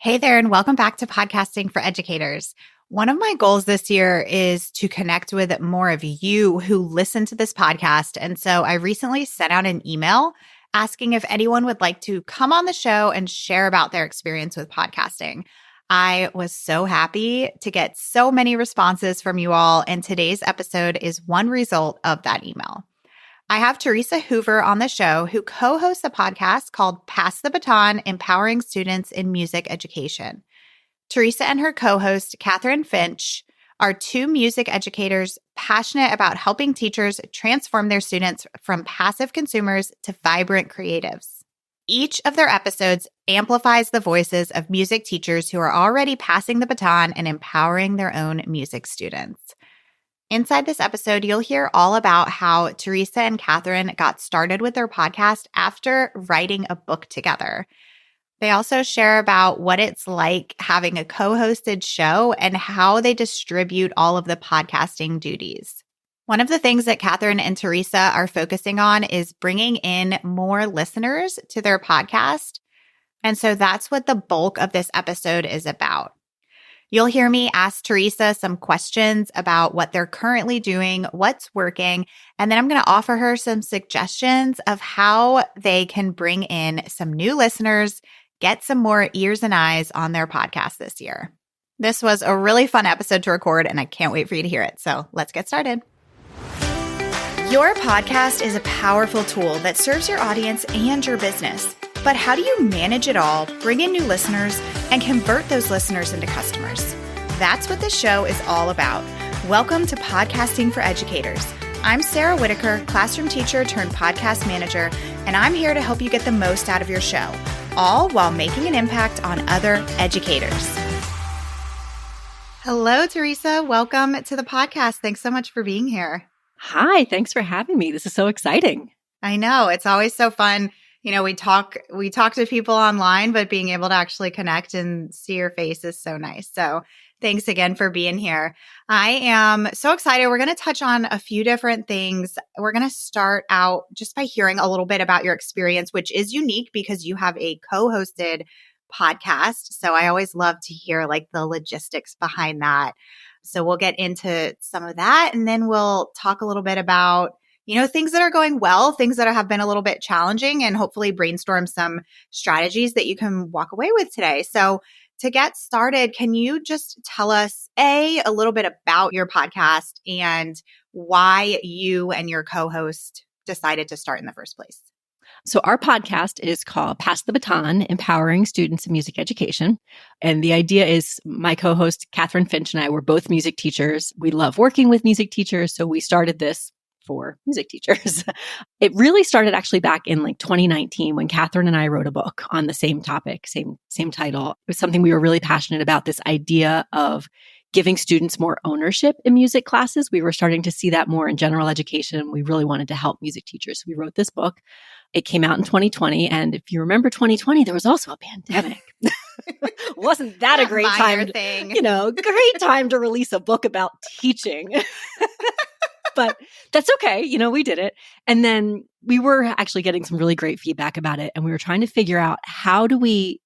Hey there, and welcome back to Podcasting for Educators. One of my goals this year is to connect with more of you who listen to this podcast. And so I recently sent out an email asking if anyone would like to come on the show and share about their experience with podcasting. I was so happy to get so many responses from you all, and today's episode is one result of that email. I have Theresa Hoover on the show, who co-hosts a podcast called Pass the Baton, Empowering Students in Music Education. Theresa and her co-host, Catherine Finch, are two music educators passionate about helping teachers transform their students from passive consumers to vibrant creatives. Each of their episodes amplifies the voices of music teachers who are already passing the baton and empowering their own music students. Inside this episode, you'll hear all about how Theresa and Catherine got started with their podcast after writing a book together. They also share about what it's like having a co-hosted show and how they distribute all of the podcasting duties. One of the things that Catherine and Theresa are focusing on is bringing in more listeners to their podcast. And so that's what the bulk of this episode is about. You'll hear me ask Theresa some questions about what they're currently doing, what's working, and then I'm going to offer her some suggestions of how they can bring in some new listeners, get some more ears and eyes on their podcast this year. This was a really fun episode to record, and I can't wait for you to hear it. So let's get started. Your podcast is a powerful tool that serves your audience and your business. But how do you manage it all, bring in new listeners, and convert those listeners into customers? That's what this show is all about. Welcome to Podcasting for Educators. I'm Sarah Whitaker, classroom teacher turned podcast manager, and I'm here to help you get the most out of your show, all while making an impact on other educators. Hello, Theresa. Welcome to the podcast. Thanks so much for being here. Hi, thanks for having me. This is so exciting. I know. It's always so fun. You know, we talk to people online, but being able to actually connect and see your face is so nice. So thanks again for being here. I am so excited. We're going to touch on a few different things. We're going to start out just by hearing a little bit about your experience, which is unique because you have a co-hosted podcast. So I always love to hear like the logistics behind that. So we'll get into some of that, and then we'll talk a little bit about things that are going well, things that have been a little bit challenging, and hopefully brainstorm some strategies that you can walk away with today. So to get started, can you just tell us a little bit about your podcast and why you and your co-host decided to start in the first place? So our podcast is called Pass the Baton, Empowering Students in Music Education. And the idea is my co-host, Catherine Finch, and I were both music teachers. We love working with music teachers. So we started this for music teachers. It really started actually back in 2019 when Catherine and I wrote a book on the same topic, same title. It was something we were really passionate about, this idea of giving students more ownership in music classes. We were starting to see that more in general education. We really wanted to help music teachers. So we wrote this book. It came out in 2020. And if you remember 2020, there was also a pandemic. Wasn't that a great time? Great time to release a book about teaching. But that's okay. We did it. And then we were actually getting some really great feedback about it. And we were trying to figure out how do we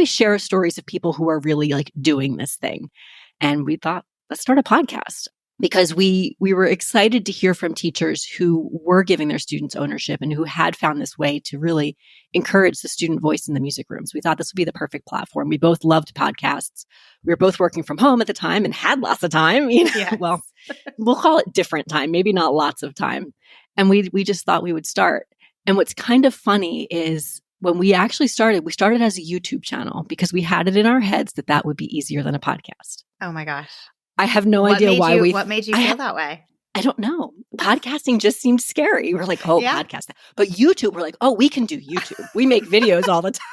share stories of people who are really doing this thing? And we thought, let's start a podcast, because we were excited to hear from teachers who were giving their students ownership and who had found this way to really encourage the student voice in the music rooms. We thought this would be the perfect platform. We both loved podcasts. We were both working from home at the time and had lots of time. Yes. Well, we'll call it different time, maybe not lots of time. And we just thought we would start. And what's kind of funny is when we actually started, we started as a YouTube channel because we had it in our heads that would be easier than a podcast. Oh my gosh. I have no idea why What made you feel that way? I don't know. Podcasting just seemed scary. We're like, podcast. But YouTube, we're like, we can do YouTube. We make videos all the time.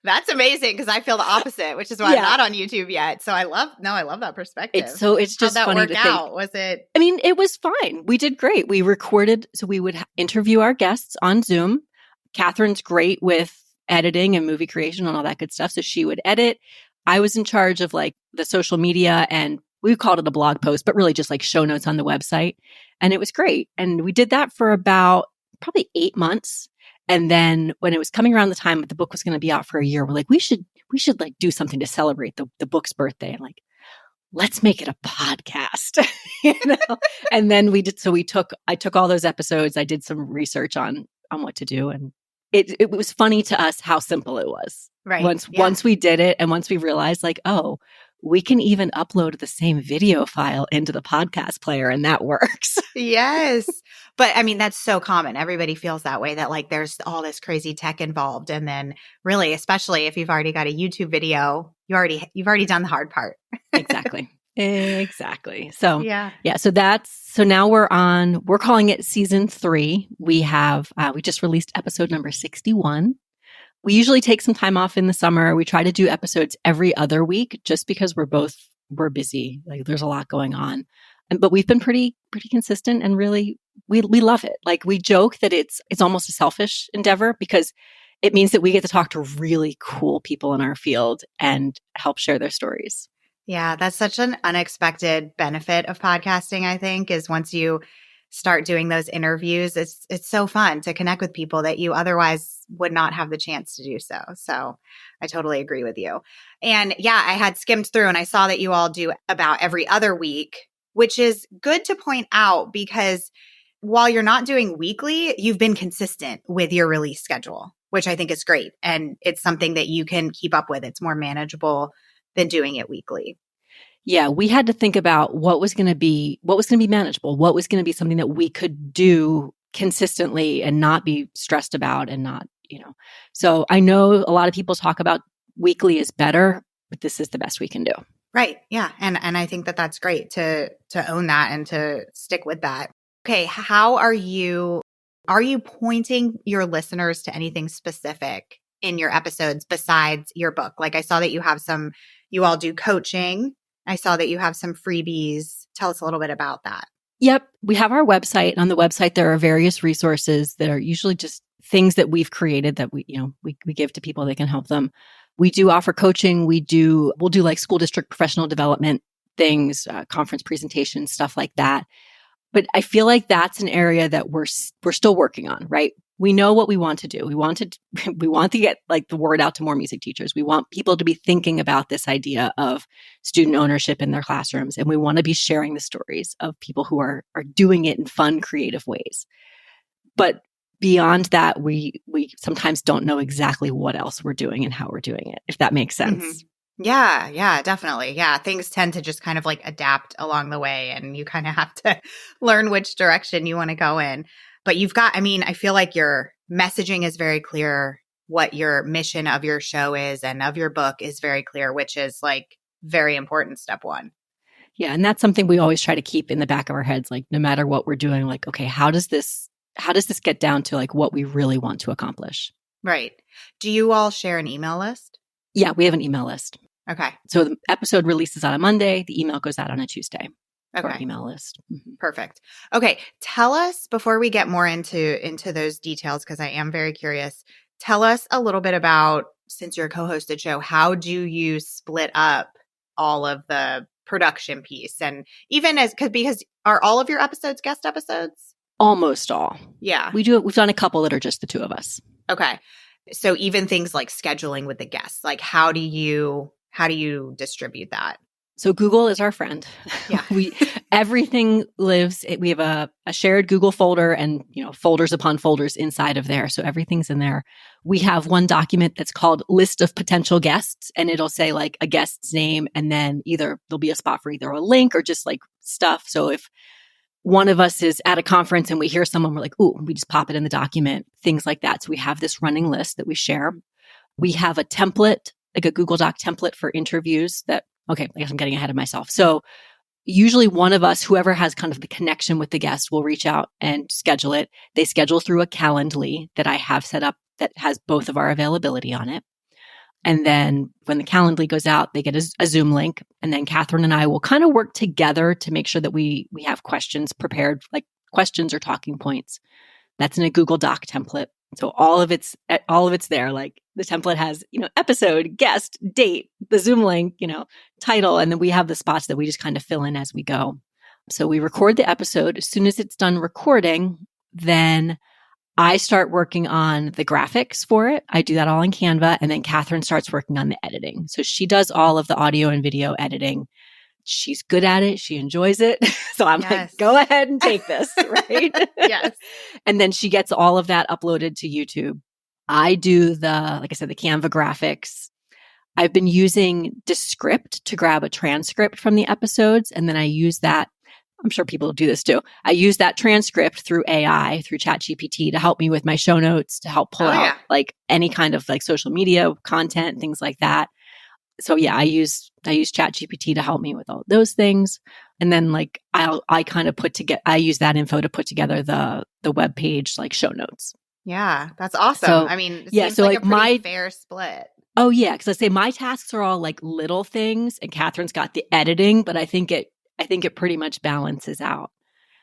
That's amazing, because I feel the opposite, which is why I'm not on YouTube yet. So I love that perspective. It's just How'd that funny work to out? think. Was it? I mean, it was fine. We did great. We recorded, so we would interview our guests on Zoom. Catherine's great with editing and movie creation and all that good stuff. So she would edit. I was in charge of the social media, and we called it a blog post, but really just show notes on the website. And it was great. And we did that for about probably 8 months. And then when it was coming around the time that the book was going to be out for a year, we're like, we should we should like do something to celebrate the book's birthday. And like, let's make it a podcast, you know? And then I took all those episodes. I did some research on what to do. And it was funny to us how simple it was. Right. Once we did it and once we realized like, oh, we can even upload the same video file into the podcast player and that works. Yes. But I mean, that's so common. Everybody feels that way, that like there's all this crazy tech involved. And then really, especially if you've already got a YouTube video, you've already done the hard part. Exactly. So yeah. So now we're calling it season 3. We just released episode number 61. We usually take some time off in the summer. We try to do episodes every other week just because we're busy. Like there's a lot going on. But we've been pretty consistent and really we love it. Like we joke that it's almost a selfish endeavor because it means that we get to talk to really cool people in our field and help share their stories. Yeah, that's such an unexpected benefit of podcasting, I think, is once you start doing those interviews, it's so fun to connect with people that you otherwise would not have the chance to do so. So I totally agree with you. And yeah, I had skimmed through and I saw that you all do about every other week, which is good to point out because while you're not doing weekly, you've been consistent with your release schedule, which I think is great. And it's something that you can keep up with. It's more manageable than doing it weekly. Yeah, we had to think about what was going to be manageable, what was going to be something that we could do consistently and not be stressed about and not, So I know a lot of people talk about weekly is better, but this is the best we can do. Right. Yeah. And I think that that's great to own that and to stick with that. Okay. How are you pointing your listeners to anything specific in your episodes besides your book? Like I saw that you all do coaching. I saw that you have some freebies. Tell us a little bit about that. Yep. We have our website. On the website, there are various resources that are usually just things that we've created that we give to people that can help them. We do offer coaching. We'll do like school district professional development things, conference presentations, stuff like that. But I feel like that's an area that we're still working on, right? We know what we want to do. We want to get like the word out to more music teachers. We want people to be thinking about this idea of student ownership in their classrooms. And we want to be sharing the stories of people who are doing it in fun, creative ways. But beyond that, we sometimes don't know exactly what else we're doing and how we're doing it, if that makes sense. Mm-hmm. Yeah, definitely. Yeah, things tend to just kind of like adapt along the way and you kind of have to learn which direction you want to go in. But I feel like your messaging is very clear, what your mission of your show is and of your book is very clear, which is like very important, step one. Yeah. And that's something we always try to keep in the back of our heads. Like no matter what we're doing, like, okay, how does this get down to like what we really want to accomplish? Right. Do you all share an email list? Yeah, we have an email list. Okay. So the episode releases on a Monday. The email goes out on a Tuesday. Okay. Our email list. Mm-hmm. Perfect. Okay. Tell us, before we get more into those details, because I am very curious, tell us a little bit about, since you're a co-hosted show, how do you split up all of the production piece? And even because are all of your episodes guest episodes? Almost all. Yeah. We've done a couple that are just the two of us. Okay. So even things like scheduling with the guests, like how do you distribute that? So Google is our friend. Yeah. Everything lives. We have a shared Google folder and, folders upon folders inside of there. So everything's in there. We have one document that's called list of potential guests, and it'll say like a guest's name. And then either there'll be a spot for either a link or just like stuff. So if one of us is at a conference and we hear someone, we're like, ooh, we just pop it in the document, things like that. So we have this running list that we share. We have a template, like a Google Doc template for interviews okay, I guess I'm getting ahead of myself. So usually one of us, whoever has kind of the connection with the guest, will reach out and schedule it. They schedule through a Calendly that I have set up that has both of our availability on it. And then when the Calendly goes out, they get a Zoom link. And then Catherine and I will kind of work together to make sure that we have questions prepared, like questions or talking points. That's in a Google Doc template. So all of it's there. Like the template has, episode, guest, date, the Zoom link, title. And then we have the spots that we just kind of fill in as we go. So we record the episode. As soon as it's done recording, then I start working on the graphics for it. I do that all in Canva. And then Catherine starts working on the editing. So she does all of the audio and video editing. She's good at it. She enjoys it. So I'm like, go ahead and take this, right? Yes. And then she gets all of that uploaded to YouTube. I do like I said, the Canva graphics. I've been using Descript to grab a transcript from the episodes. And then I use that. I'm sure people do this too. I use that transcript through AI, through ChatGPT to help me with my show notes, to help pull out like any kind of like social media content, things like that. So yeah, I use ChatGPT to help me with all those things. And then like I kind of I use that info to put together the web page like show notes. Yeah, that's awesome. So, I mean, it yeah, seems so like like a pretty fair split. Oh yeah, because I say my tasks are all like little things, and Catherine's got the editing, but I think it pretty much balances out.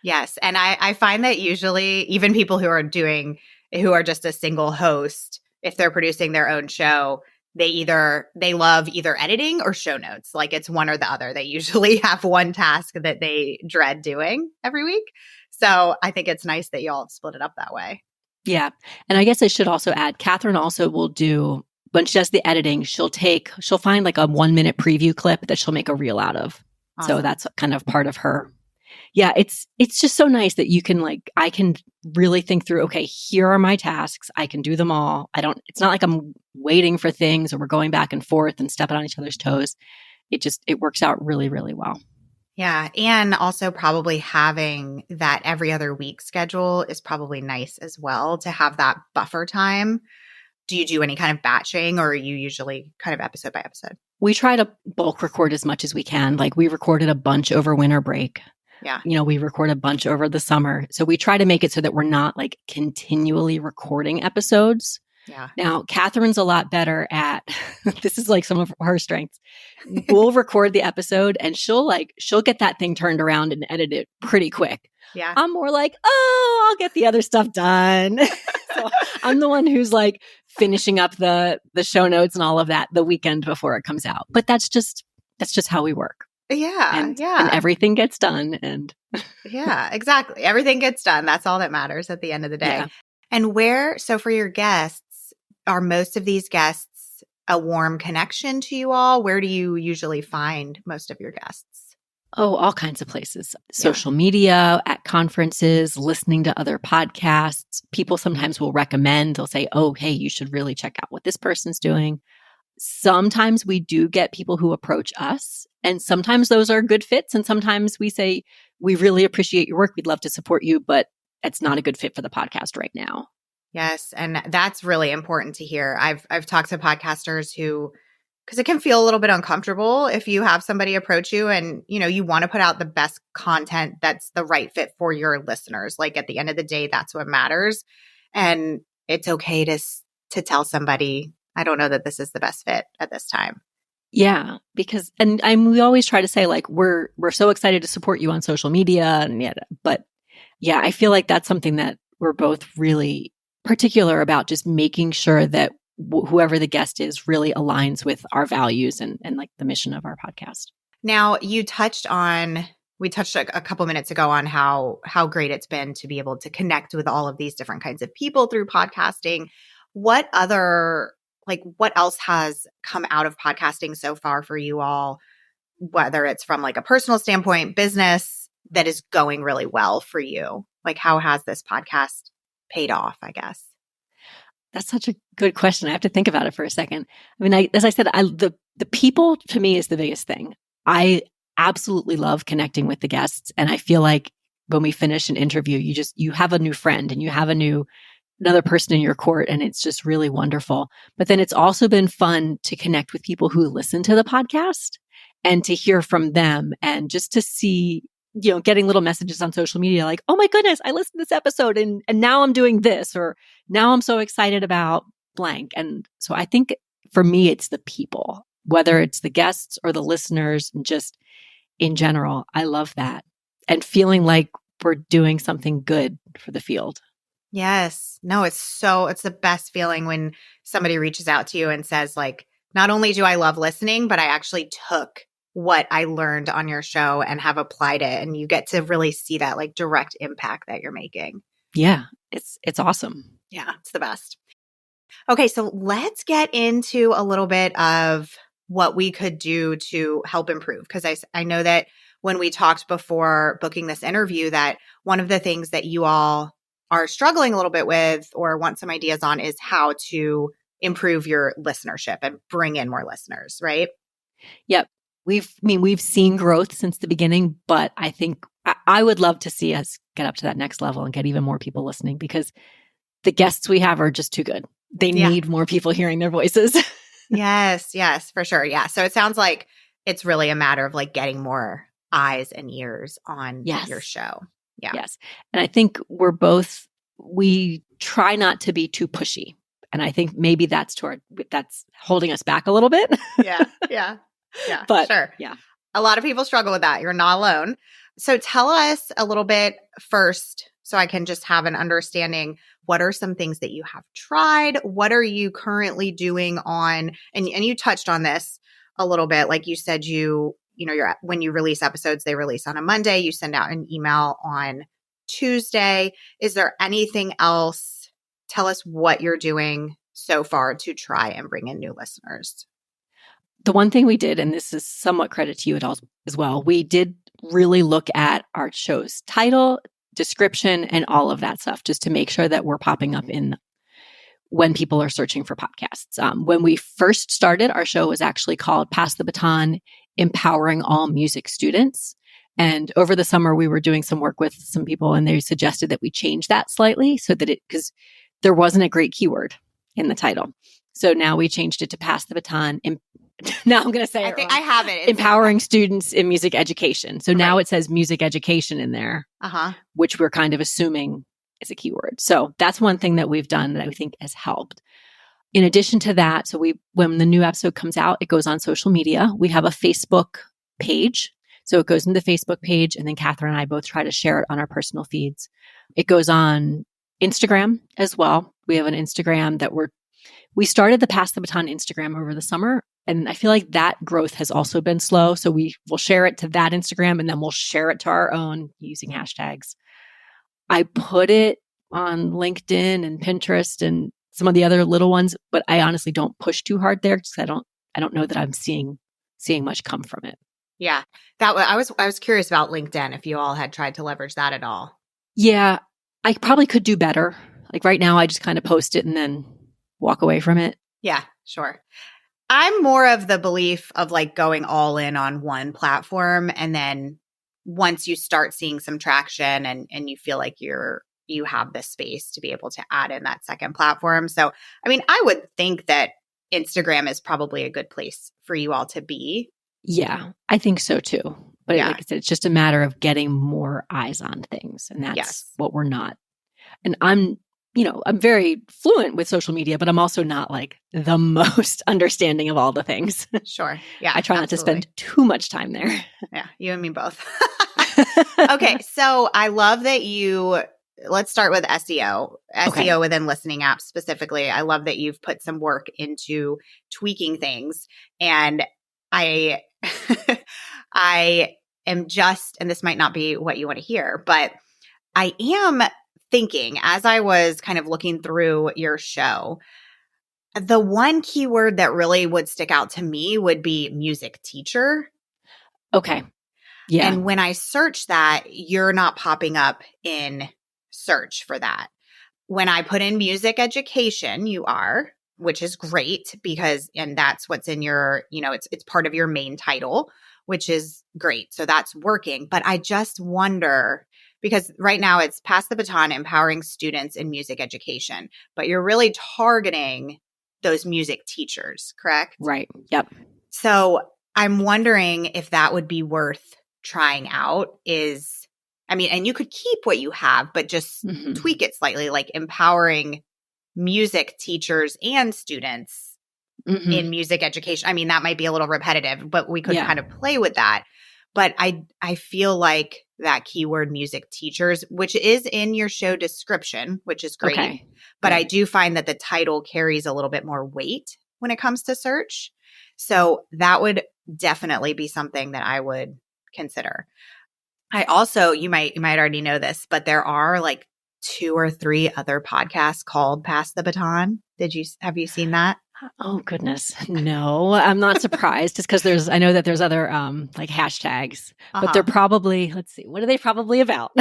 Yes. And I find that usually even people who are just a single host, if they're producing their own show, they love either editing or show notes. Like it's one or the other. They usually have one task that they dread doing every week. So I think it's nice that you all have split it up that way. Yeah. And I guess I should also add, Catherine also will do, when she does the editing, she'll find like a 1-minute preview clip that she'll make a reel out of. Awesome. So that's kind of part of her. Yeah, it's just so nice that you can I can really think through, okay, here are my tasks. I can do them all. It's not like I'm waiting for things or we're going back and forth and stepping on each other's toes. It works out really, really well. Yeah. And also probably having that every other week schedule is probably nice as well to have that buffer time. Do you do any kind of batching or are you usually kind of episode by episode? We try to bulk record as much as we can. Like we recorded a bunch over winter break. Yeah. We record a bunch over the summer. So we try to make it so that we're not like continually recording episodes. Yeah. Now, Catherine's a lot better at, this is like some of her strengths. We'll record the episode and she'll get that thing turned around and edit it pretty quick. Yeah. I'm more like, I'll get the other stuff done. So I'm the one who's like finishing up the show notes and all of that the weekend before it comes out. But that's just how we work. Yeah. And everything gets done. And yeah, exactly. Everything gets done. That's all that matters at the end of the day. Yeah. And so for your guests, are most of these guests a warm connection to you all? Where do you usually find most of your guests? Oh, all kinds of places. Social media, at conferences, listening to other podcasts. People sometimes will recommend, they'll say, oh, hey, you should really check out what this person's doing. Sometimes we do get people who approach us, and sometimes those are good fits. And sometimes we say, we really appreciate your work. We'd love to support you, but it's not a good fit for the podcast right now. Yes. And that's really important to hear. I've talked to podcasters because it can feel a little bit uncomfortable if you have somebody approach you and, you want to put out the best content that's the right fit for your listeners. Like at the end of the day, that's what matters. And it's okay to tell somebody, I don't know that this is the best fit at this time. Yeah, because, and we always try to say like, we're so excited to support you on social media. But yeah, I feel like that's something that we're both really particular about, just making sure that whoever the guest is really aligns with our values and like the mission of our podcast. Now, we touched a couple minutes ago on how great it's been to be able to connect with all of these different kinds of people through podcasting. What else has come out of podcasting so far for you all, whether it's from like a personal standpoint, business, that is going really well for you? Like how has this podcast paid off, I guess? That's such a good question. I have to think about it for a second. I mean, as I said, the people to me is the biggest thing. I absolutely love connecting with the guests. And I feel like when we finish an interview, you have a new friend and you have another person in your court, and it's just really wonderful. But then it's also been fun to connect with people who listen to the podcast and to hear from them, and just to see, getting little messages on social media like, oh my goodness, I listened to this episode and now I'm doing this, or now I'm so excited about blank. And so I think for me, it's the people, whether it's the guests or the listeners, and just in general, I love that. And feeling like we're doing something good for the field. Yes. No, it's the best feeling when somebody reaches out to you and says like, not only do I love listening, but I actually took what I learned on your show and have applied it. And you get to really see that like direct impact that you're making. Yeah, it's awesome. Yeah, it's the best. Okay, so let's get into a little bit of what we could do to help improve. Because I know that when we talked before booking this interview, that one of the things that you all are struggling a little bit with or want some ideas on is how to improve your listenership and bring in more listeners, right? Yep. We've seen growth since the beginning, but I think I would love to see us get up to that next level and get even more people listening because the guests we have are just too good. They Yeah. need more people hearing their voices. Yes, for sure. Yeah. So it sounds like it's really a matter of like getting more eyes and ears on Yes. your show. Yeah. Yes. And I think we try not to be too pushy. And I think maybe that's holding us back a little bit. Yeah. But sure. yeah. A lot of people struggle with that. You're not alone. So tell us a little bit first so I can just have an understanding. What are some things that you have tried? What are you currently doing on, and you touched on this a little bit. Like you said, when you release episodes, they release on a Monday. You send out an email on Tuesday. Is there anything else? Tell us what you're doing so far to try and bring in new listeners. The one thing we did, and this is somewhat credit to you as well, we did really look at our show's title, description, and all of that stuff just to make sure that we're popping up in when people are searching for podcasts. When we first started, our show was actually called Pass the Baton, Empowering All Music Students. And over the summer, we were doing some work with some people and they suggested that we change that slightly so that because there wasn't a great keyword in the title. So now we changed it to Pass the Baton. Now I'm going to say I think I have it. Empowering students in music education. So now it says music education in there, which we're kind of assuming is a keyword. So that's one thing that we've done that I think has helped. In addition to that, when the new episode comes out, it goes on social media. We have a Facebook page. So it goes into the Facebook page, and then Catherine and I both try to share it on our personal feeds. It goes on Instagram as well. We have an Instagram that we started the Pass the Baton Instagram over the summer. And I feel like that growth has also been slow. So we will share it to that Instagram and then we'll share it to our own using hashtags. I put it on LinkedIn and Pinterest and some of the other little ones, but I honestly don't push too hard there because I don't know that I'm seeing much come from it. Yeah. I was curious about LinkedIn if you all had tried to leverage that at all. Yeah, I probably could do better. Like right now I just kind of post it and then walk away from it. Yeah, sure. I'm more of the belief of like going all in on one platform. And then once you start seeing some traction and you feel like you have the space to be able to add in that second platform. So, I mean, I would think that Instagram is probably a good place for you all to be. Yeah, I think so too. But like I said, it's just a matter of getting more eyes on things. And that's what we're not. And I'm very fluent with social media, but I'm also not like the most understanding of all the things. Sure. Yeah. I try not to spend too much time there. Yeah. You and me both. Okay. So I love that let's start with SEO within listening apps specifically. I love that you've put some work into tweaking things. And I am and this might not be what you want to hear, but I am thinking as I was kind of looking through your show, the one keyword that really would stick out to me would be music teacher. Okay. Yeah. And when I search that, you're not popping up in search for that. When I put in music education, you are, which is great and that's what's in your, it's part of your main title, which is great. So that's working. But I just wonder, because right now it's Pass the Baton, Empowering Students in Music Education, but you're really targeting those music teachers, correct? Right. Yep. So I'm wondering if that would be worth trying out and you could keep what you have, but just tweak it slightly, like empowering music teachers and students in music education. I mean, that might be a little repetitive, but we could kind of play with that. But I feel like that keyword music teachers, which is in your show description, which is great. Okay. But I do find that the title carries a little bit more weight when it comes to search. So that would definitely be something that I would consider. I also, you might already know this, but there are like 2 or 3 other podcasts called Pass the Baton. Have you seen that? Oh goodness. No, I'm not surprised just because I know that there's other like hashtags, but they're probably, let's see, what are they probably about?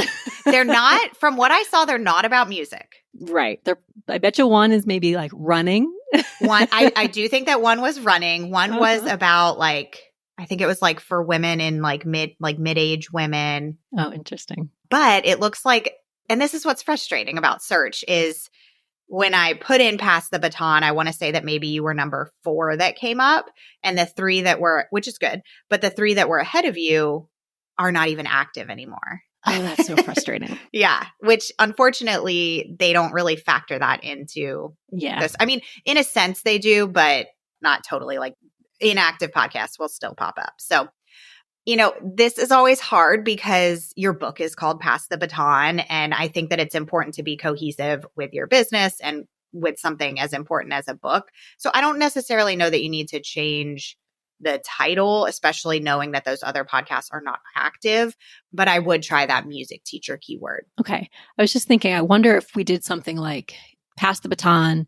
They're not, from what I saw, they're not about music. Right. I bet you one is maybe like running. One, I do think that one was running. One was about like, I think it was like for women in like mid-age women. Oh, interesting. But it looks like, and this is what's frustrating about search is when I put in Pass the Baton, I want to say that maybe you were number 4 that came up, and the 3 that were, which is good, but the 3 that were ahead of you are not even active anymore. Oh, that's so frustrating. Yeah, which unfortunately they don't really factor that into this. I mean, in a sense they do, but not totally. Like inactive podcasts will still pop up. So, this is always hard because your book is called Pass the Baton. And I think that it's important to be cohesive with your business and with something as important as a book. So I don't necessarily know that you need to change the title, especially knowing that those other podcasts are not active, but I would try that music teacher keyword. Okay. I was just thinking, I wonder if we did something like Pass the Baton,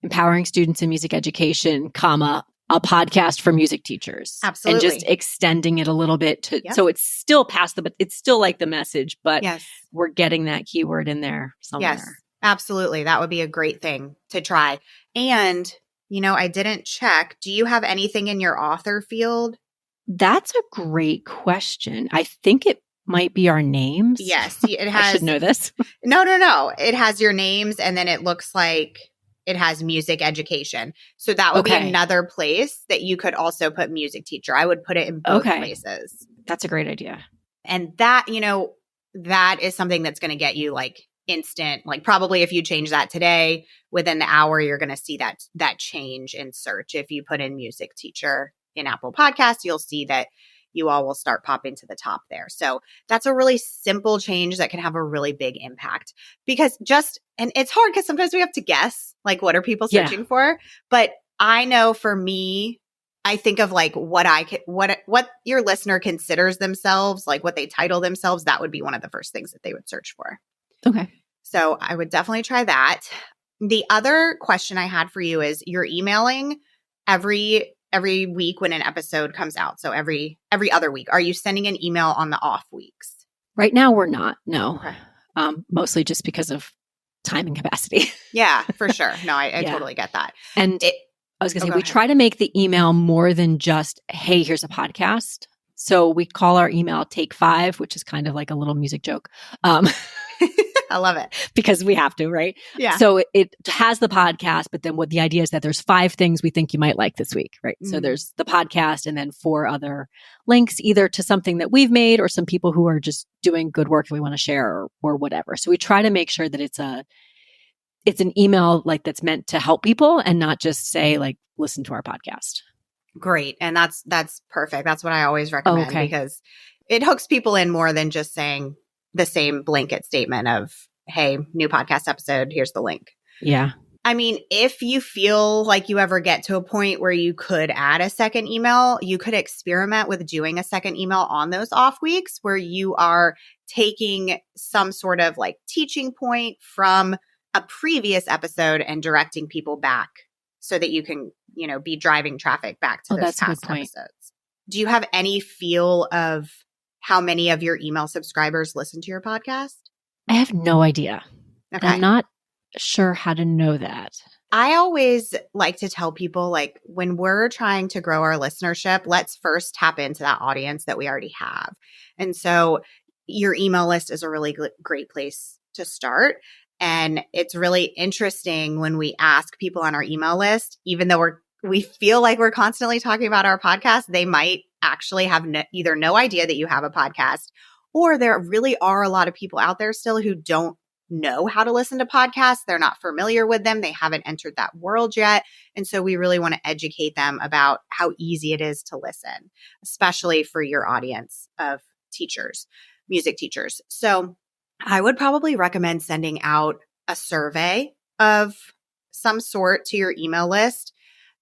empowering students in music education, comma, a podcast for music teachers. Absolutely. And just extending it a little bit so it's still but it's still like the message, but we're getting that keyword in there somewhere. Yes, absolutely. That would be a great thing to try. And, I didn't check. Do you have anything in your author field? That's a great question. I think it might be our names. Yes, it has. I should know this. No. It has your names, and then it looks like it has music education. So that would be another place that you could also put music teacher. I would put it in both places. That's a great idea. And that, that is something that's going to get you like instant, like probably if you change that today, within the hour, you're going to see that change in search. If you put in music teacher in Apple Podcasts, you'll see that you all will start popping to the top there. So that's a really simple change that can have a really big impact because and it's hard because sometimes we have to guess, like, what are people searching for? But I know for me, I think of like what your listener considers themselves, like what they title themselves. That would be one of the first things that they would search for. Okay. So I would definitely try that. The other question I had for you is you're emailing every week when an episode comes out. So every other week. Are you sending an email on the off weeks? Right now we're not. No. Okay. Mostly just because of time and capacity. Yeah, for sure. No, I totally get that. And I was going to say, we try to make the email more than just, hey, here's a podcast. So we call our email Take 5, which is kind of like a little music joke. I love it. Because we have to, right? Yeah. So it has the podcast, but then what the idea is that there's 5 things we think you might like this week, right? Mm-hmm. So there's the podcast and then 4 other links, either to something that we've made or some people who are just doing good work that we want to share or whatever. So we try to make sure that it's an email like that's meant to help people and not just say like, listen to our podcast. Great. And that's perfect. That's what I always recommend because it hooks people in more than just saying the same blanket statement of, hey, new podcast episode, here's the link. Yeah. I mean, if you feel like you ever get to a point where you could add a second email, you could experiment with doing a second email on those off weeks where you are taking some sort of like teaching point from a previous episode and directing people back so that you can, be driving traffic back to those past episodes. Do you have any feel of how many of your email subscribers listen to your podcast? I have no idea. Okay. I'm not sure how to know that. I always like to tell people, like, when we're trying to grow our listenership, let's first tap into that audience that we already have. And so your email list is a really great place to start. And it's really interesting when we ask people on our email list, even though we feel like we're constantly talking about our podcast, they might actually have either no idea that you have a podcast, or there really are a lot of people out there still who don't know how to listen to podcasts. They're not familiar with them. They haven't entered that world yet. And so we really want to educate them about how easy it is to listen, especially for your audience of teachers, music teachers. So I would probably recommend sending out a survey of some sort to your email list.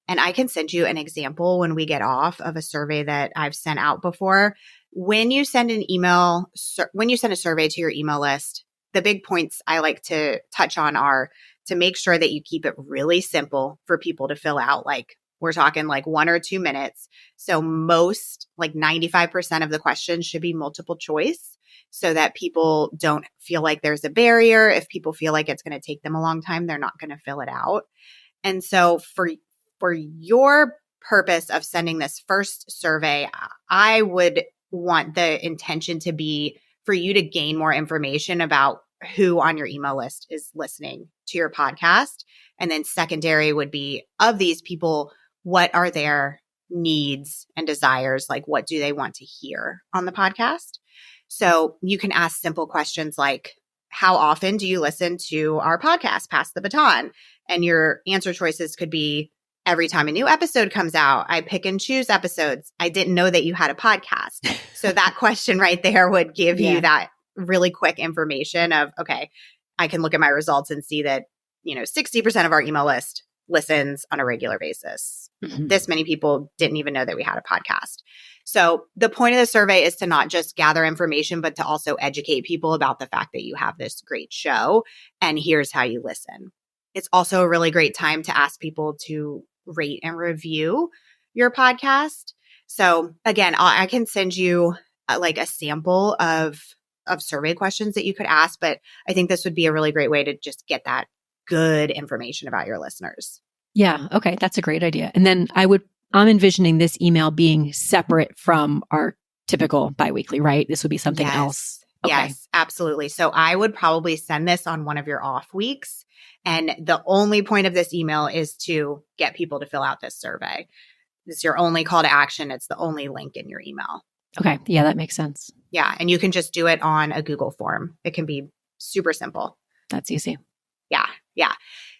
And I can send you an example when we get off of a survey that I've sent out before. When you send a survey to your email list, the big points I like to touch on are to make sure that you keep it really simple for people to fill out. Like we're talking like 1 or 2 minutes. So most, like 95% of the questions should be multiple choice so that people don't feel like there's a barrier. If people feel like it's going to take them a long time, they're not going to fill it out. And so for your purpose of sending this first survey, I would want the intention to be for you to gain more information about who on your email list is listening to your podcast. And then secondary would be, of these people, what are their needs and desires? Like, what do they want to hear on the podcast? So you can ask simple questions like, how often do you listen to our podcast, Pass the Baton? And your answer choices could be, every time a new episode comes out, I pick and choose episodes. I didn't know that you had a podcast. So that question right there would give you that really quick information of, okay, I can look at my results and see that, 60% of our email list listens on a regular basis. Mm-hmm. This many people didn't even know that we had a podcast. So the point of the survey is to not just gather information, but to also educate people about the fact that you have this great show and here's how you listen. It's also a really great time to ask people to rate and review your podcast. So again, I can send you like a sample of survey questions that you could ask, but I think this would be a really great way to just get that good information about your listeners. Yeah. Okay. That's a great idea. And then I'm envisioning this email being separate from our typical biweekly, right? This would be something else. Okay. Yes, absolutely. So I would probably send this on one of your off weeks. And the only point of this email is to get people to fill out this survey. This is your only call to action. It's the only link in your email. Okay. Yeah, that makes sense. Yeah. And you can just do it on a Google form. It can be super simple. That's easy. Yeah. Yeah.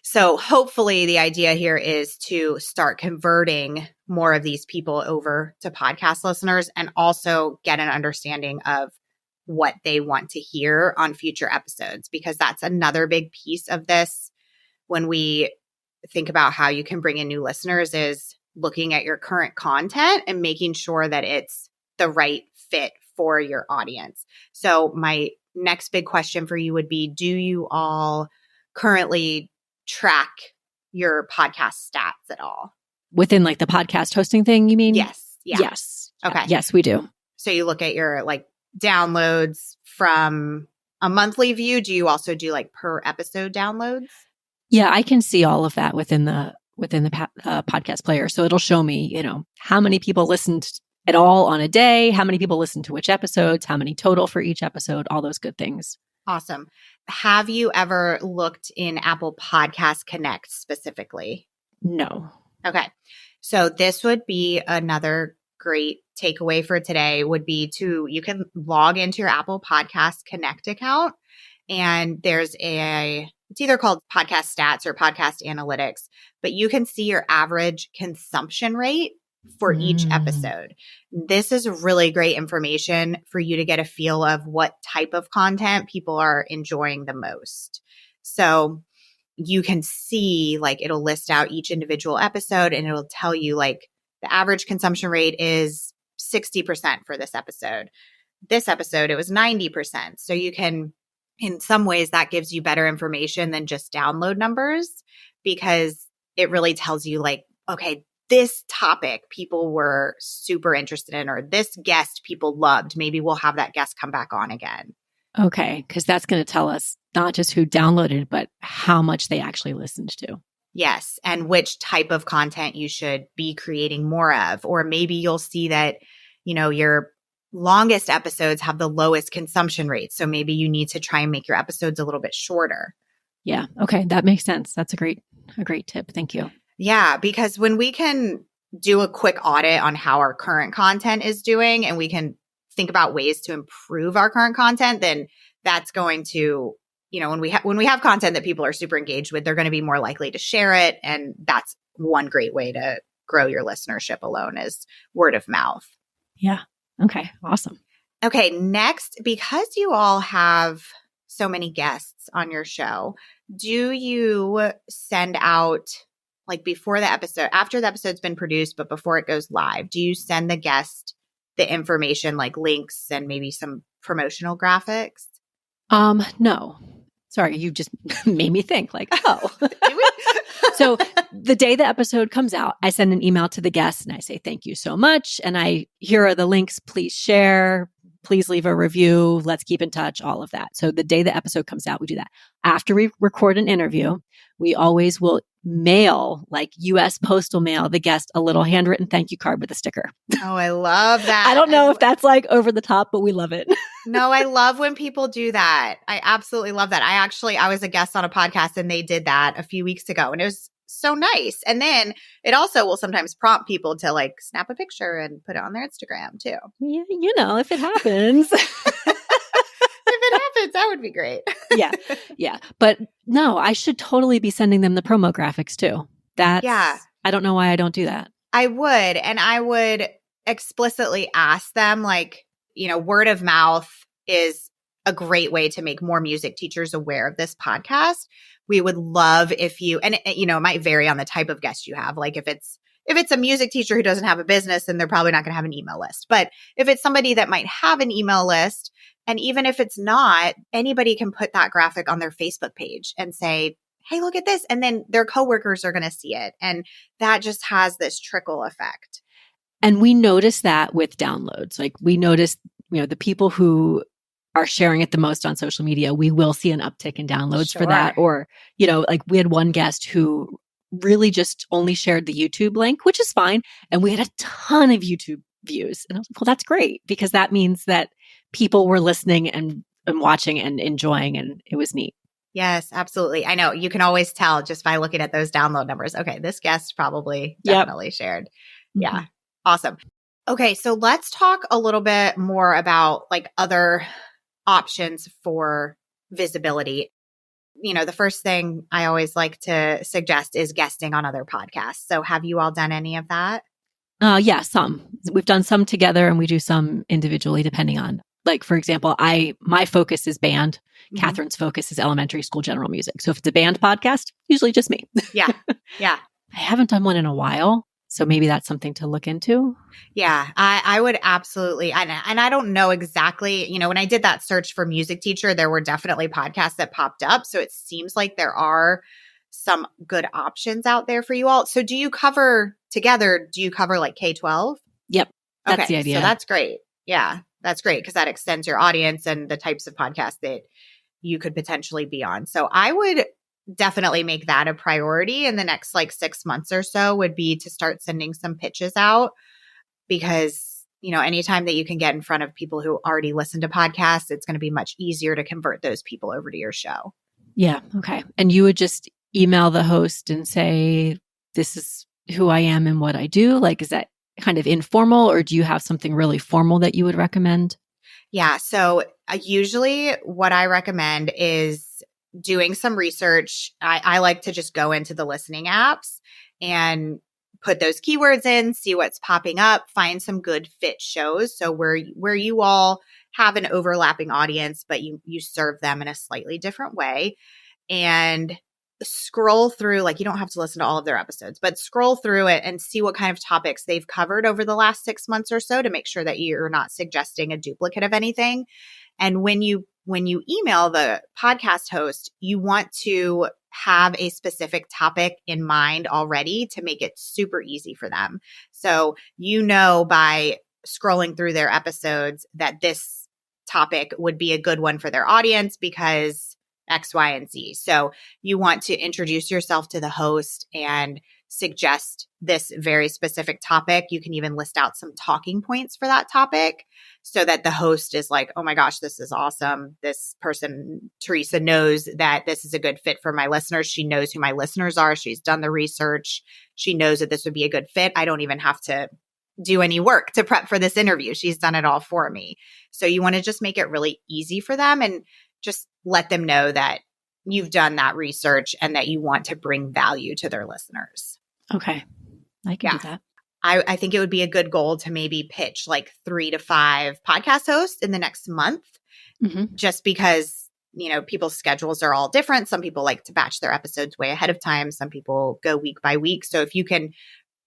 So hopefully the idea here is to start converting more of these people over to podcast listeners and also get an understanding of what they want to hear on future episodes, because that's another big piece of this. When we think about how you can bring in new listeners is looking at your current content and making sure that it's the right fit for your audience. So my next big question for you would be, do you all currently track your podcast stats at all? Within like the podcast hosting thing, you mean? Yes. Yeah. Yes. Okay. Yes, we do. So you look at your like downloads from a monthly view. Do you also do like per episode downloads? Yeah, I can see all of that within the podcast player. So it'll show me, how many people listened at all on a day, how many people listened to which episodes, how many total for each episode, all those good things. Awesome. Have you ever looked in Apple Podcast Connect specifically? No. Okay. So this would be another great takeaway for today would be you can log into your Apple Podcast Connect account, and there's it's either called podcast stats or podcast analytics, but you can see your average consumption rate for each episode. This is really great information for you to get a feel of what type of content people are enjoying the most. So you can see, like, it'll list out each individual episode and it'll tell you like the average consumption rate is 60% for this episode. This episode, it was 90%. So you can, in some ways, that gives you better information than just download numbers, because it really tells you like, okay, this topic people were super interested in, or this guest people loved. Maybe we'll have that guest come back on again. Okay. Because that's going to tell us not just who downloaded, but how much they actually listened to. Yes. And which type of content you should be creating more of. Or maybe you'll see that, your longest episodes have the lowest consumption rate. So maybe you need to try and make your episodes a little bit shorter. Yeah. Okay. That makes sense. That's a great tip. Thank you. Yeah. Because when we can do a quick audit on how our current content is doing, and we can think about ways to improve our current content, then that's going to, when we have content that people are super engaged with, they're going to be more likely to share it. And that's one great way to grow your listenership alone is word of mouth. Yeah. Okay. Awesome. Okay. Next, because you all have so many guests on your show, do you send out, like, before the episode, after the episode's been produced, but before it goes live, do you send the guest the information, like links and maybe some promotional graphics? No. Sorry, you just made me think like, oh. So the day the episode comes out, I send an email to the guests and I say, thank you so much. And here are the links. Please share. Please leave a review. Let's keep in touch, all of that. So the day the episode comes out, we do that. After we record an interview, we always will mail, like US postal mail, the guest a little handwritten thank you card with a sticker. Oh, I love that. I don't know if that's like over the top, but we love it. No, I love when people do that. I absolutely love that. I was a guest on a podcast and they did that a few weeks ago and it was so nice. And then it also will sometimes prompt people to like snap a picture and put it on their Instagram too. Yeah, you know, if it happens. If it happens, that would be great. Yeah. But no, I should totally be sending them the promo graphics too. I don't know why I don't do that. I would. And I would explicitly ask them, like, you know, word of mouth is a great way to make more music teachers aware of this podcast. We would love if you, and you know, it might vary on the type of guest you have. Like if it's a music teacher who doesn't have a business, then they're probably not going to have an email list. But if it's somebody that might have an email list, and even if it's not, anybody can put that graphic on their Facebook page and say, hey, look at this. And then their coworkers are going to see it. And that just has this trickle effect. And we notice that with downloads. Like we notice, you know, the people who are sharing it the most on social media, we will see an uptick in downloads for that. Or, you know, like we had one guest who really just only shared the YouTube link, which is fine. And we had a ton of YouTube views. And I was like, well, that's great because that means that people were listening and watching and enjoying, and it was neat. Yes, absolutely. I know you can always tell just by looking at those download numbers. Okay, this guest probably definitely shared. Mm-hmm. Yeah. Awesome. Okay, so let's talk a little bit more about like other options for visibility. You know, the first thing I always like to suggest is guesting on other podcasts. So have you all done any of that? Yeah, some. We've done some together and we do some individually depending on, like, for example, my focus is band. Mm-hmm. Catherine's focus is elementary school general music. So if it's a band podcast, usually just me. Yeah. I haven't done one in a while. So maybe that's something to look into. Yeah, I would absolutely. And I don't know exactly, you know, when I did that search for music teacher, there were definitely podcasts that popped up. So it seems like there are some good options out there for you all. So do you cover like K-12? Yep. That's the idea. So that's great. Yeah, that's great because that extends your audience and the types of podcasts that you could potentially be on. So I would definitely make that a priority in the next like 6 months or so would be to start sending some pitches out because, you know, anytime that you can get in front of people who already listen to podcasts, it's going to be much easier to convert those people over to your show. Yeah. Okay. And you would just email the host and say, this is who I am and what I do. Like, is that kind of informal or do you have something really formal that you would recommend? Yeah. So usually what I recommend is doing some research. I like to just go into the listening apps and put those keywords in, see what's popping up, find some good fit shows. So where you all have an overlapping audience, but you serve them in a slightly different way, and scroll through, like you don't have to listen to all of their episodes, but scroll through it and see what kind of topics they've covered over the last 6 months or so to make sure that you're not suggesting a duplicate of anything. And when you email the podcast host, you want to have a specific topic in mind already to make it super easy for them. So, you know, by scrolling through their episodes that this topic would be a good one for their audience because X, Y, and Z. So you want to introduce yourself to the host and suggest this very specific topic. You can even list out some talking points for that topic so that the host is like, oh my gosh, this is awesome. This person, Theresa, knows that this is a good fit for my listeners. She knows who my listeners are. She's done the research. She knows that this would be a good fit. I don't even have to do any work to prep for this interview. She's done it all for me. So you want to just make it really easy for them and just let them know that you've done that research and that you want to bring value to their listeners. Okay. I can do that. I think it would be a good goal to maybe pitch like 3 to 5 podcast hosts in the next month, just because, you know, people's schedules are all different. Some people like to batch their episodes way ahead of time. Some people go week by week. So if you can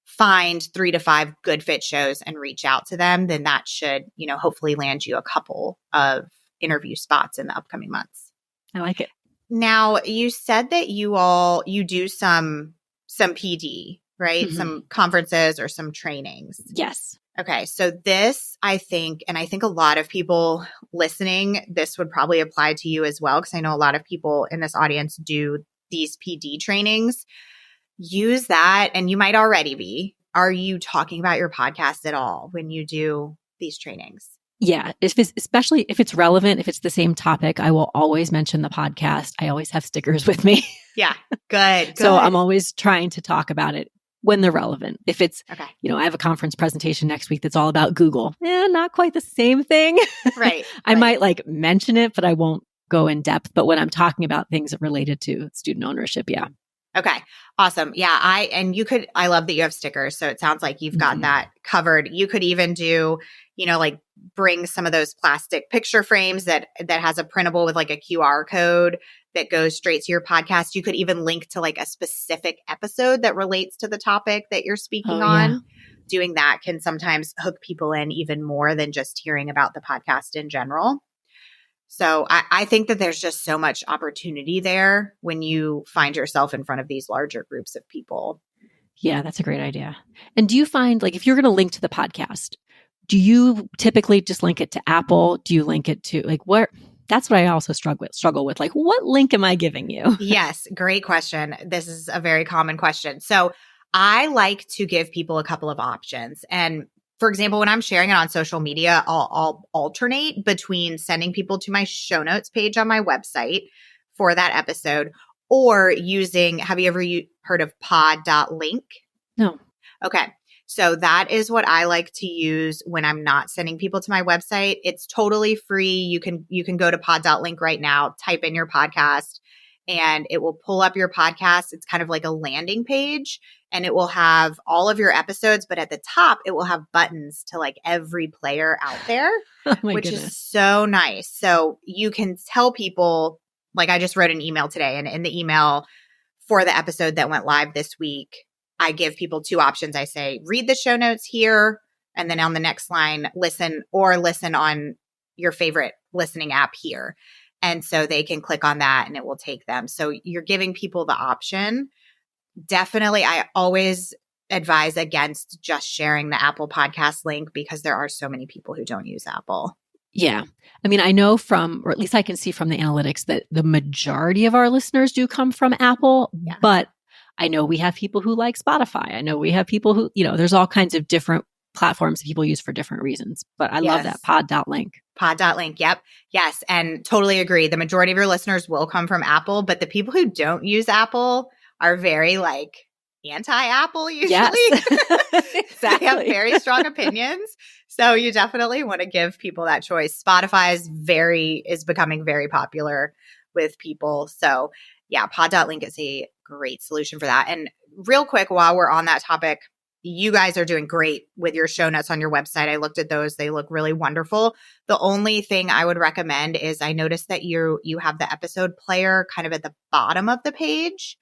find 3 to 5 good fit shows and reach out to them, then that should, you know, hopefully land you a couple of interview spots in the upcoming months. I like it. Now, you said that you do some PD, right? Mm-hmm. Some conferences or some trainings. Yes. Okay. So this, I think a lot of people listening, this would probably apply to you as well, because I know a lot of people in this audience do these PD trainings. Use that, and you might already be. Are you talking about your podcast at all when you do these trainings? Yeah, especially if it's relevant, if it's the same topic, I will always mention the podcast. I always have stickers with me. Yeah, good. So I'm always trying to talk about it when they're relevant. If it's, okay. I have a conference presentation next week that's all about Google. Not quite the same thing. Right. I might mention it, but I won't go in depth. But when I'm talking about things related to student ownership, yeah. Okay. Awesome. Yeah. I love that you have stickers. So it sounds like you've got that covered. You could even do, bring some of those plastic picture frames that has a printable with like a QR code that goes straight to your podcast. You could even link to like a specific episode that relates to the topic that you're speaking on. Yeah. Doing that can sometimes hook people in even more than just hearing about the podcast in general. So I think that there's just so much opportunity there when you find yourself in front of these larger groups of people. Yeah, that's a great idea. And do you find, like, if you're going to link to the podcast, do you typically just link it to Apple? Do you link it to where? That's what I also struggle with. Like, what link am I giving you? Yes, great question. This is a very common question. So I like to give people a couple of options. And for example, when I'm sharing it on social media, I'll alternate between sending people to my show notes page on my website for that episode or using, have you ever heard of pod.link? No. Okay. So that is what I like to use when I'm not sending people to my website. It's totally free. You can go to pod.link right now, type in your podcast, and it will pull up your podcast. It's kind of like a landing page, and it will have all of your episodes, but at the top, it will have buttons to like every player out there, which is so nice. So you can tell people, like I just wrote an email today, and in the email for the episode that went live this week, I give people two options. I say, read the show notes here, and then on the next line, listen on your favorite listening app here. And so they can click on that and it will take them. So you're giving people the option. Definitely, I always advise against just sharing the Apple Podcast link because there are so many people who don't use Apple. Yeah. I mean, I know or at least I can see from the analytics that the majority of our listeners do come from Apple, but I know we have people who like Spotify. I know we have people who, there's all kinds of different platforms that people use for different reasons. But I love that pod.link. Pod.link. Yep. Yes. And totally agree. The majority of your listeners will come from Apple, but the people who don't use Apple are very anti-Apple usually. Yes. Exactly. They have very strong opinions. So you definitely want to give people that choice. Spotify is becoming very popular with people. So yeah, pod.link is a great solution for that. And real quick, while we're on that topic, you guys are doing great with your show notes on your website. I looked at those. They look really wonderful. The only thing I would recommend is I noticed that you have the episode player kind of at the bottom of the page.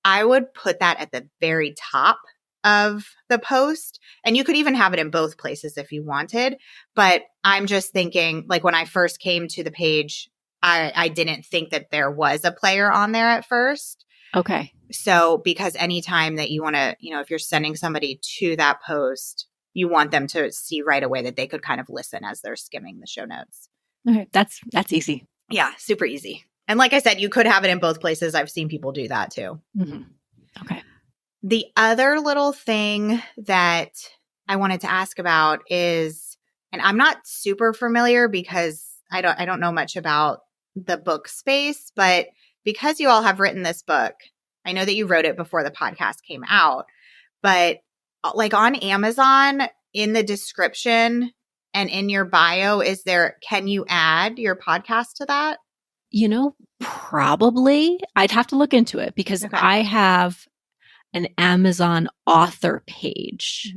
I would put that at the very top of the post. And you could even have it in both places if you wanted. But I'm just thinking, like when I first came to the page, I didn't think that there was a player on there at first. Okay. So because anytime that you want to, if you're sending somebody to that post, you want them to see right away that they could kind of listen as they're skimming the show notes. Okay. That's easy. Yeah. Super easy. And like I said, you could have it in both places. I've seen people do that too. Mm-hmm. Okay. The other little thing that I wanted to ask about is, and I'm not super familiar because I don't know much about the book space, but because you all have written this book, I know that you wrote it before the podcast came out, but like on Amazon, in the description and in your bio, can you add your podcast to that? Probably. I'd have to look into it because I have an Amazon author page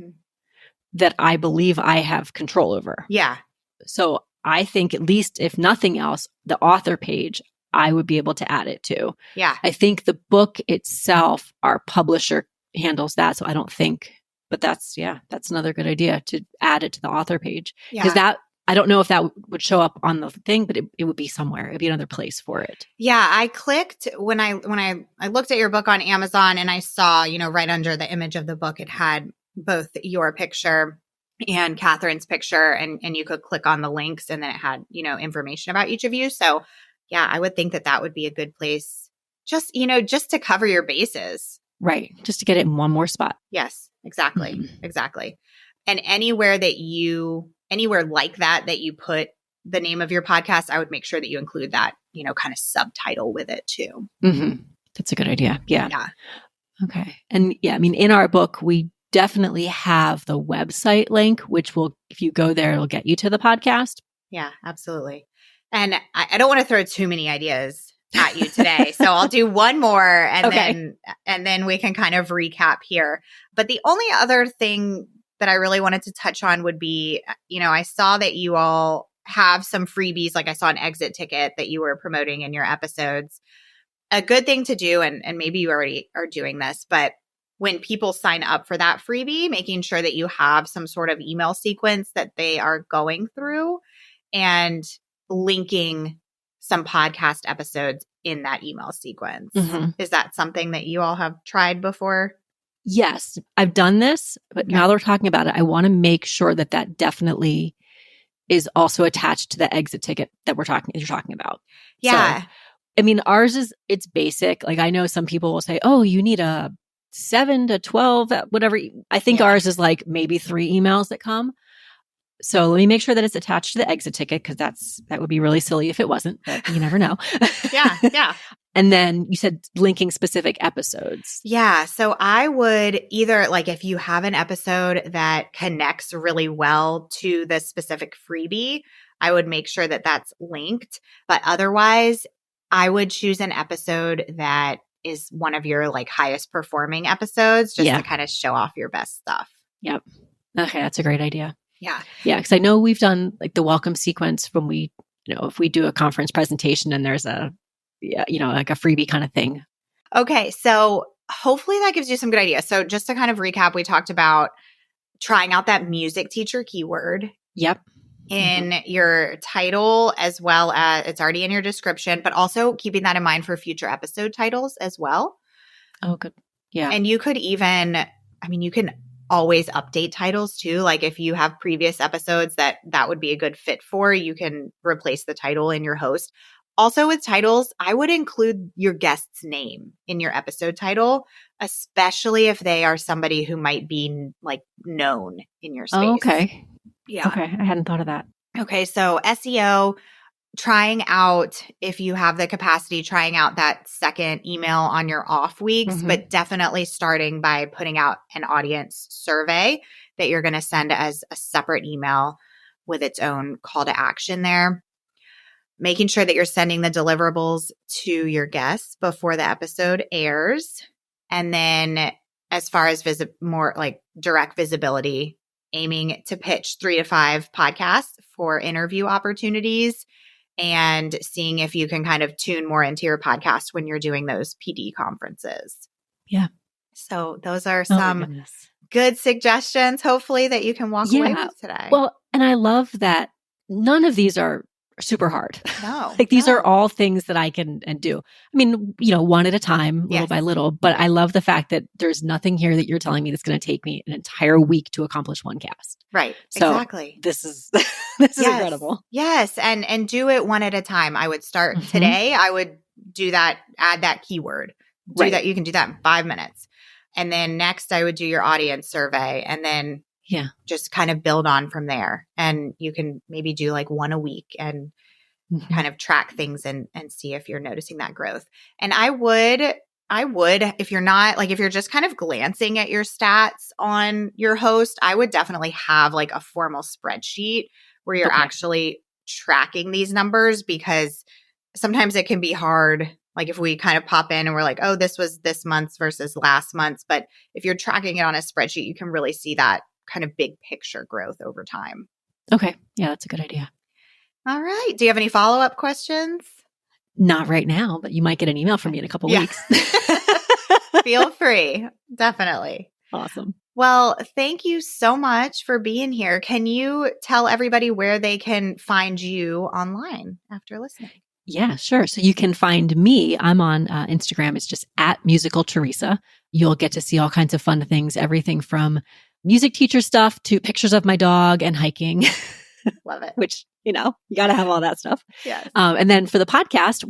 that I believe I have control over. Yeah. So I think at least if nothing else, the author page, I would be able to add it to. Yeah. I think the book itself, our publisher handles that. So I don't think, but that's another good idea to add it to the author page. Because that I don't know if that would show up on the thing, but it would be somewhere. It'd be another place for it. Yeah, I clicked when I looked at your book on Amazon, and I saw, right under the image of the book, it had both your picture and Catherine's picture, and you could click on the links, and then it had, information about each of you. So yeah, I would think that would be a good place just to cover your bases. Right. Just to get it in one more spot. Yes, exactly. Mm-hmm. Exactly. And anywhere like that you put the name of your podcast, I would make sure that you include that, kind of subtitle with it too. Mm-hmm. That's a good idea. Yeah. Yeah. Okay. And yeah, I mean, in our book, we definitely have the website link, which will, if you go there, it'll get you to the podcast. Yeah, absolutely. And I don't want to throw too many ideas at you today. So I'll do one more and then we can kind of recap here. But the only other thing that I really wanted to touch on would be, I saw that you all have some freebies, like I saw an exit ticket that you were promoting in your episodes. A good thing to do, and maybe you already are doing this, but when people sign up for that freebie, making sure that you have some sort of email sequence that they are going through and linking some podcast episodes in that email sequence. Mm-hmm. Is that something that you all have tried before? Yes, I've done this, but now that we're talking about it, I want to make sure that definitely is also attached to the exit ticket that you're talking about. Yeah. So, I mean, ours it's basic. Like I know some people will say, oh, you need a 7 to 12, whatever. I think ours is like maybe 3 emails that come. So let me make sure that it's attached to the exit ticket, because that would be really silly if it wasn't, but you never know. Yeah. And then you said linking specific episodes. Yeah. So I would either, like, if you have an episode that connects really well to the specific freebie, I would make sure that that's linked. But otherwise, I would choose an episode that is one of your like highest performing episodes, just to kind of show off your best stuff. Yep. Okay. That's a great idea. Yeah. Yeah. Because I know we've done like the welcome sequence when we, if we do a conference presentation and there's like a freebie kind of thing. Okay. So hopefully that gives you some good ideas. So just to kind of recap, we talked about trying out that music teacher keyword. Yep. In your title, as well as it's already in your description, but also keeping that in mind for future episode titles as well. Oh, good. Yeah. And you could you can always update titles too. Like if you have previous episodes that would be a good fit for, you can replace the title in your host. Also with titles, I would include your guest's name in your episode title, especially if they are somebody who might be like known in your space. Oh, okay. Yeah. Okay. I hadn't thought of that. Okay. So SEO, trying out, if you have the capacity, trying out that second email on your off weeks, but definitely starting by putting out an audience survey that you're going to send as a separate email with its own call to action there. Making sure that you're sending the deliverables to your guests before the episode airs. And then as far as more like direct visibility, aiming to pitch 3 to 5 podcasts for interview opportunities and seeing if you can kind of tune more into your podcast when you're doing those PD conferences. Yeah. So those are some good suggestions, hopefully, that you can walk away with today. Well, and I love that none of these are super hard. No. Like these are all things that I can do. I mean, one at a time, little by little, but I love the fact that there's nothing here that you're telling me that's going to take me an entire week to accomplish one cast. Right. So exactly. This is incredible. Yes. And do it one at a time. I would start today. I would do that, add that keyword. That. You can do that in 5 minutes. And then next I would do your audience survey, and then just kind of build on from there. And you can maybe do like one a week and kind of track things and see if you're noticing that growth. And I would, if you're not, like if you're just kind of glancing at your stats on your host, I would definitely have like a formal spreadsheet where you're actually tracking these numbers, because sometimes it can be hard. Like if we kind of pop in and we're like, oh, this was this month's versus last month's. But if you're tracking it on a spreadsheet, you can really see that kind of big picture growth over time. Okay. Yeah, that's a good idea. All right. Do you have any follow-up questions? Not right now, but you might get an email from me in a couple weeks. Feel free. Definitely. Awesome. Well, thank you so much for being here. Can you tell everybody where they can find you online after listening? Yeah, sure. So you can find me. I'm on Instagram. It's just at musical Theresa. You'll get to see all kinds of fun things, everything from music teacher stuff to pictures of my dog and hiking. Love it. Which, you got to have all that stuff. Yes. And then for the podcast,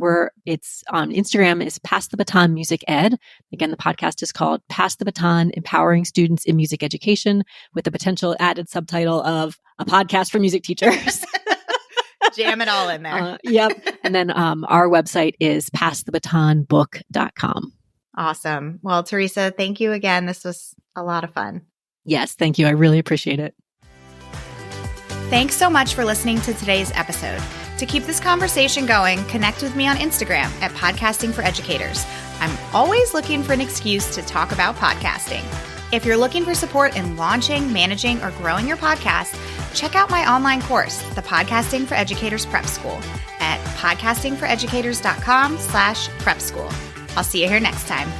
it's on Instagram is Pass the Baton Music Ed. Again, the podcast is called Pass the Baton, Empowering Students in Music Education, with the potential added subtitle of a podcast for music teachers. Jam it all in there. Yep. And then our website is passthebatonbook.com. Awesome. Well, Theresa, thank you again. This was a lot of fun. Yes, thank you. I really appreciate it. Thanks so much for listening to today's episode. To keep this conversation going, connect with me on Instagram at Podcasting for Educators. I'm always looking for an excuse to talk about podcasting. If you're looking for support in launching, managing, or growing your podcast, check out my online course, the Podcasting for Educators Prep School, at podcastingforeducators.com/prep school. I'll see you here next time.